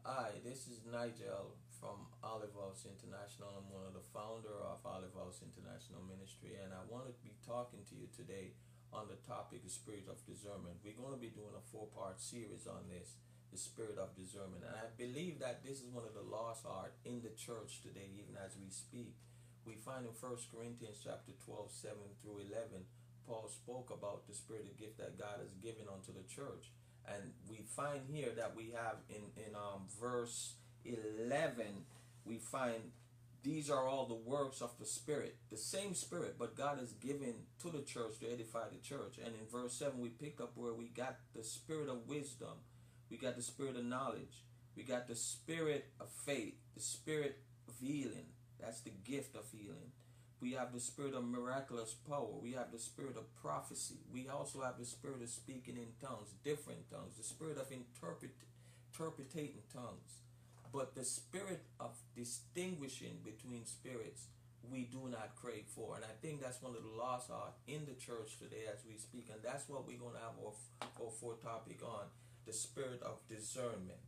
Hi, this is Nigel from Olive House International. I'm one of the founder of Olive House International Ministry, and I want to be talking to you today on the topic of Spirit of Discernment. We're going to be doing a four-part series on this, the Spirit of Discernment, and I believe that this is one of the lost art in the church today, even as we speak. We find in 1 Corinthians chapter 12, 7 through 11, Paul spoke about the spirit of gift that God has given unto the church. And we find here that we have in verse 11, we find these are all the works of the Spirit. The same Spirit, but God has given to the church to edify the church. And in verse 7, we picked up where we got the spirit of wisdom. We got the spirit of knowledge. We got the spirit of faith. The spirit of healing. That's the gift of healing. We have the spirit of miraculous power. We have the spirit of prophecy. We also have the spirit of speaking in tongues, different tongues. The spirit of interpreting tongues. But the spirit of distinguishing between spirits, we do not crave for. And I think that's one of the lost art in the church today as we speak. And that's what we're going to have our fourth topic on, the spirit of discernment.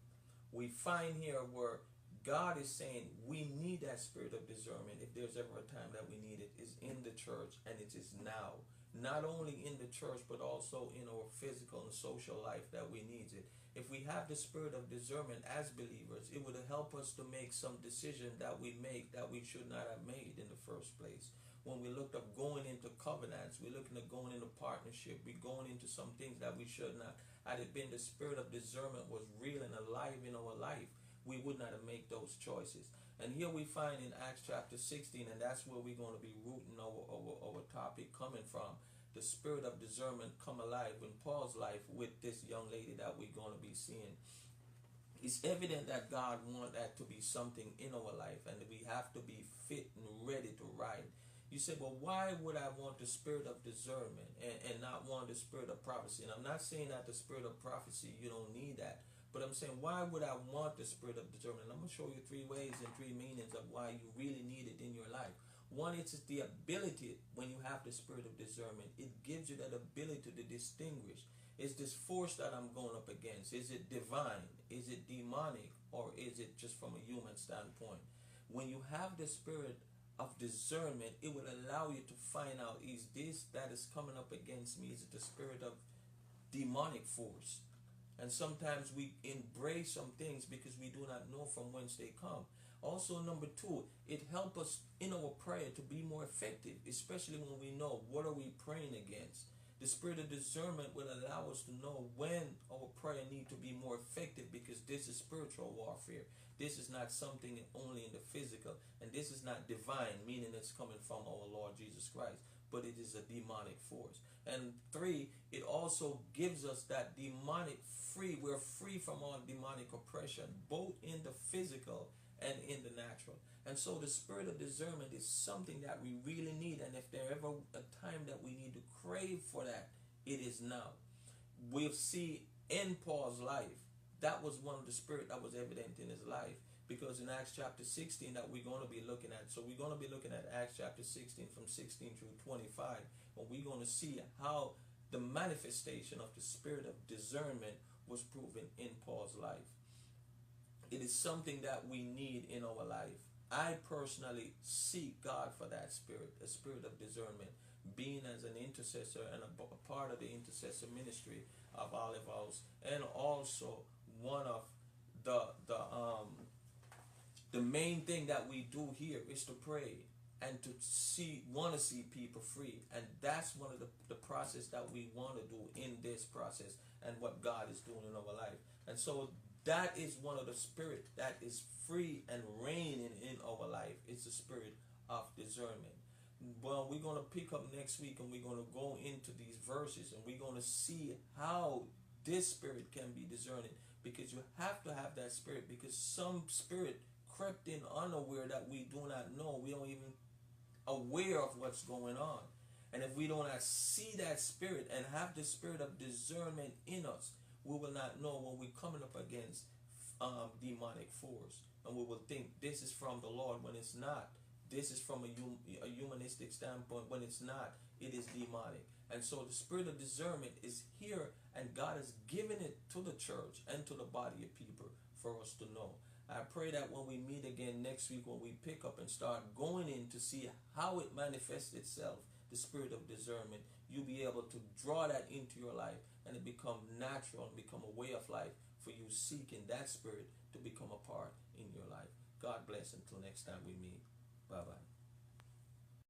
We find here where God is saying we need that spirit of discernment. If there's ever a time that we need it, is in the church, and it is now. Not only in the church, but also in our physical and social life that we need it. If we have the spirit of discernment as believers, it would help us to make some decision that we make that we should not have made in the first place. When we looked up going into covenants, we're looking at going into partnership, we're going into some things that we should not. Had it been the spirit of discernment was real and alive in our life, we would not have made those choices. And here we find in Acts chapter 16, and that's where we're going to be rooting our topic coming from. The spirit of discernment come alive in Paul's life with this young lady that we're going to be seeing. It's evident that God wants that to be something in our life, and we have to be fit and ready to ride. You say, well, why would I want the spirit of discernment and not want the spirit of prophecy? And I'm not saying that the spirit of prophecy, you don't need that. But I'm saying, why would I want the spirit of discernment? And I'm going to show you three ways and three meanings of why you really need it in your life. One, it's the ability, when you have the spirit of discernment, it gives you that ability to distinguish. Is this force that I'm going up against? Is it divine? Is it demonic? Or is it just from a human standpoint? When you have the spirit of discernment, it will allow you to find out, is this that is coming up against me? Is it the spirit of demonic force? And sometimes we embrace some things because we do not know from whence they come. Also, number two, it helps us in our prayer to be more effective, especially when we know what are we praying against. The spirit of discernment will allow us to know when our prayer needs to be more effective, because this is spiritual warfare. This is not something only in the physical, and this is not divine, meaning it's coming from our Lord Jesus Christ, but it is a demonic force. And three, it also gives us that demonic free. We're free from all demonic oppression, both in the physical and in the natural. And so the spirit of discernment is something that we really need. And if there ever a time that we need to crave for that, it is now. We'll see in Paul's life, that was one of the spirit that was evident in his life. Because in Acts chapter 16 that we're going to be looking at. So we're going to be looking at Acts chapter 16 from 16 through 25. And we're going to see how the manifestation of the spirit of discernment was proven in Paul's life. It is something that we need in our life. I personally seek God for that spirit, a spirit of discernment, being as an intercessor and a part of the intercessor ministry of Olive House, and also one of the main thing that we do here is to pray and to want to see people free. And that's one of the process that we want to do in this process and what God is doing in our life. And so that is one of the spirit that is free and reigning in our life. It's the spirit of discernment. Well, we're going to pick up next week, and we're going to go into these verses, and we're going to see how this spirit can be discerning, because you have to have that spirit, because some spirit crept in unaware that we do not know. We don't even aware of what's going on. And if we don't see that spirit and have the spirit of discernment in us, we will not know when we're coming up against demonic force. And we will think this is from the Lord when it's not. This is from a humanistic standpoint when it's not. It is demonic. And so the spirit of discernment is here, and God has given it to the church and to the body of people for for us to know. I pray that when we meet again next week, when we pick up and start going in to see how it manifests itself, the spirit of discernment, you'll be able to draw that into your life and it become natural and become a way of life for you seeking that spirit to become a part in your life. God bless until next time we meet. Bye-bye.